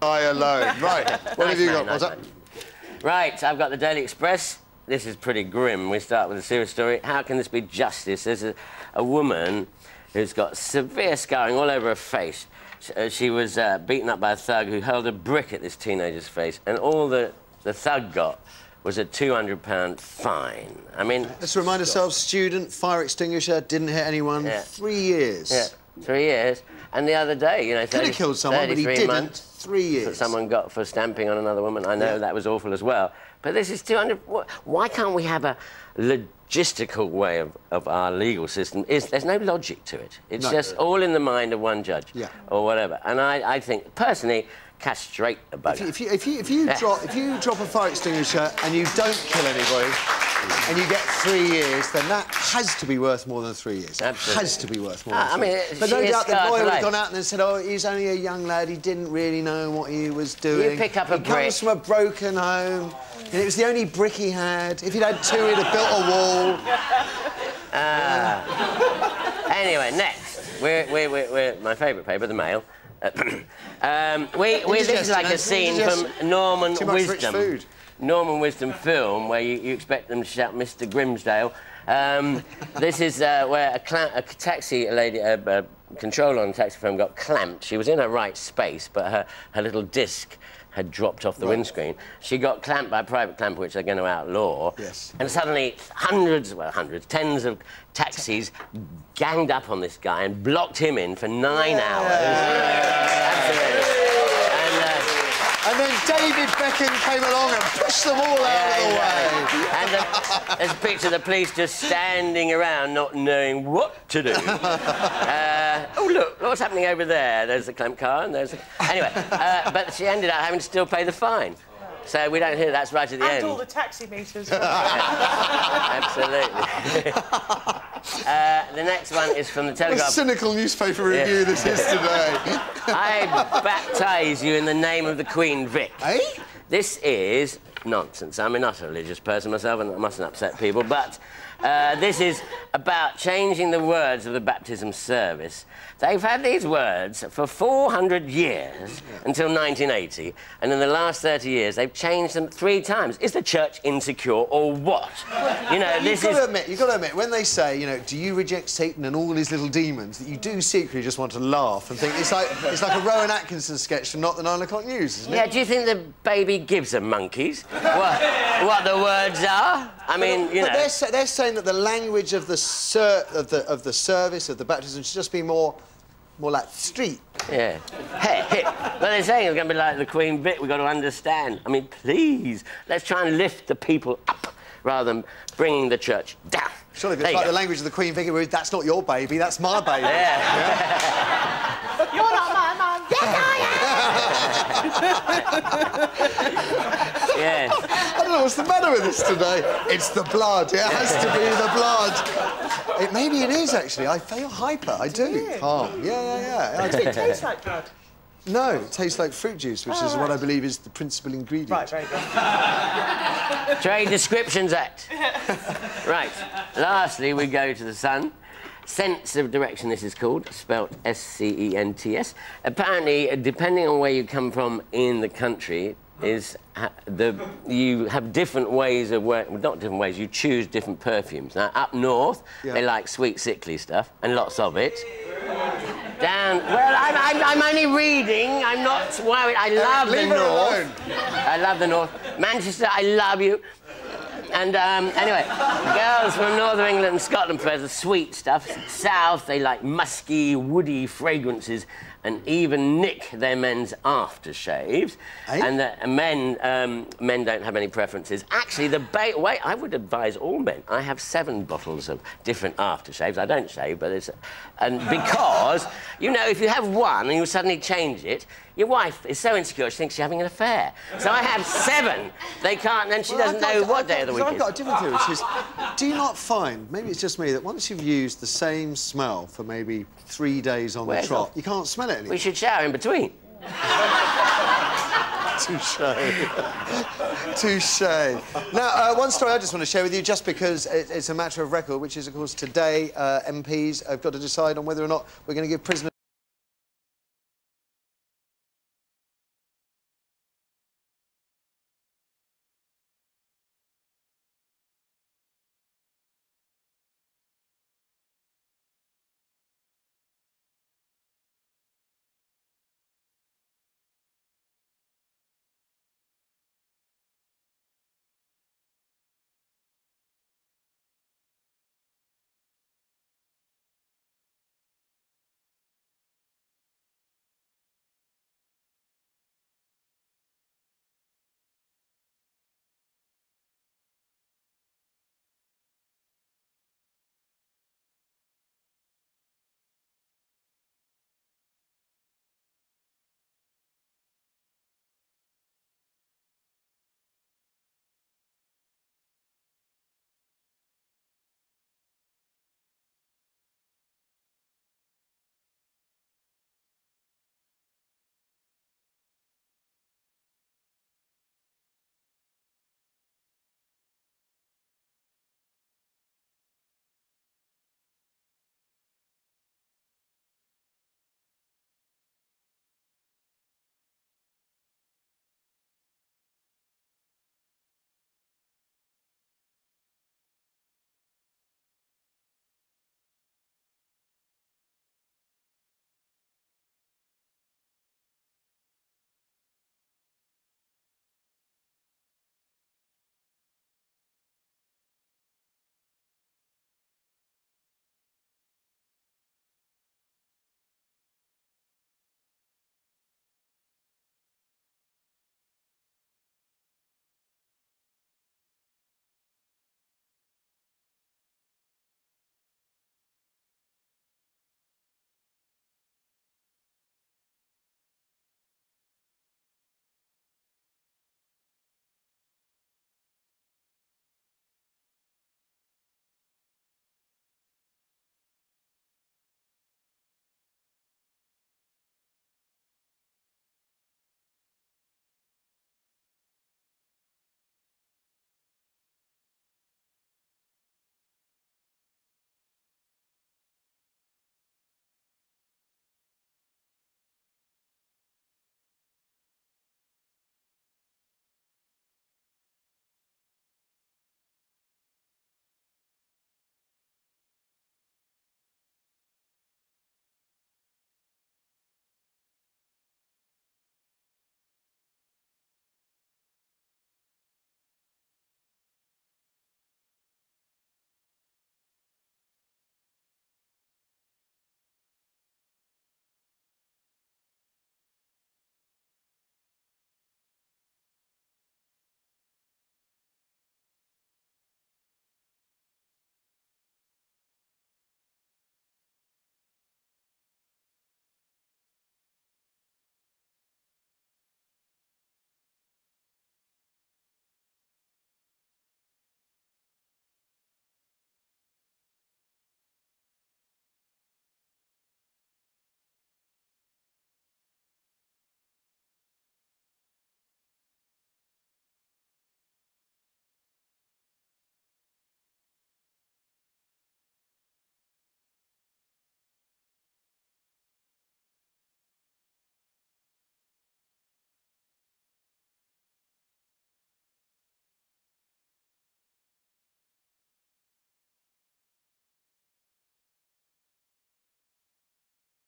I alone. Right, what have you got? What's up? Right, I've got the Daily Express. This is pretty grim. We start with a serious story. How can this be justice? There's a woman who's got severe scarring all over her face. She was beaten up by a thug who hurled a brick at this teenager's face, and all the thug got was a £200 fine. I mean... Let's remind ourselves, student, fire extinguisher, didn't hit anyone, yeah. 3 years. Yeah, 3 years. And the other day, you know, could have killed someone, but he didn't. Months 3 years. That someone got for stamping on another woman. I know that was awful as well. But this is 200... Why can't we have a logistical way of our legal system? There's no logic to it. It's just all in the mind of one judge or whatever. And I think, personally, castrate the bugger. If you drop a fire extinguisher and you don't kill anybody and you get 3 years, then that has to be worth more than 3 years. Absolutely. Has to be worth more than 3 years. But no doubt the lawyer would have gone out and said, oh, he's only a young lad, he didn't really know what he was doing. You pick up a brick. He comes from a broken home, and it was the only brick he had. If he'd had two, he'd have built a wall. Anyway, next. We're my favourite paper, the Mail. This is like a scene from Norman Wisdom. Norman Wisdom film where you expect them to shout Mr. Grimsdale. This is where a taxi lady, a controller on a taxi firm got clamped. She was in her right space, but her little disc had dropped off the windscreen. She got clamped by a private clamper, which they're going to outlaw. Yes. And suddenly tens of taxis ganged up on this guy and blocked him in for 9 hours. Absolutely. And then David Beckham came along and pushed them all out of the way. And there's a picture of the police just standing around not knowing what to do. Oh, look what's happening over there. There's the clamp car and there's... Anyway, but she ended up having to still pay the fine. So we don't hear that's right at the end. And all the taxi meters. Absolutely. The next one is from the Telegraph. What a cynical newspaper review this is today. I baptise you in the name of the Queen Vic. Eh? This is nonsense. I'm not a religious person myself and I mustn't upset people, but this is about changing the words of the baptism service. They've had these words for 400 years until 1980, and in the last 30 years they've changed them 3 times. Is the church insecure or what? You know, you've got to admit, when they say, you know, do you reject Satan and all his little demons, that you do secretly just want to laugh and think it's like a Rowan Atkinson sketch from Not the 9 O'Clock News, isn't it? Yeah, do you think the baby gives a monkeys what the words are? I mean, you know... They're saying that the language of the service, of the baptism, should just be more like street. Yeah. Hey. But they're saying it's going to be like the Queen Vic. We've got to understand. I mean, please, let's try and lift the people up rather than bringing the church down. Surely, if it's like the language of the Queen Vic, that's not your baby, that's my baby. Yeah. You're not my mum. Yes, I am. Yes. I don't know what's the matter with this today. It's the blood. It has to be the blood. Maybe it is, actually. I feel hyper. I do. Calm. Yeah. Does it taste like blood? No, it tastes like fruit juice, which is what I believe is the principal ingredient. Right, very good. Trade Descriptions Act. Right. Lastly, we go to the Sun. Sense of direction, this is called, spelt S-C-E-N-T-S. Apparently, depending on where you come from in the country, you have different ways of working. Not different ways, you choose different perfumes. Now, up north, they like sweet, sickly stuff, and lots of it. Down... Well, I'm only reading, I'm not worried. I love the north. I love the north. Manchester, I love you. And, anyway, girls from Northern England and Scotland prefer the sweet stuff. South, they like musky, woody fragrances and even nick their men's aftershaves. And men don't have any preferences. Actually, wait, I would advise all men. I have 7 bottles of different aftershaves. I don't shave, but it's... And because, you know, if you have one and you suddenly change it, your wife is so insecure she thinks you're having an affair. So I have 7. They can't, and she doesn't know what day of the week it is. I've got a different theory, which is, do you not find, maybe it's just me, that once you've used the same smell for maybe 3 days on the trot, you can't smell it anymore? We should shower in between. Touché. Touché. Now, one story I just want to share with you, just because it's a matter of record, which is, of course, today MPs have got to decide on whether or not we're going to give prisoners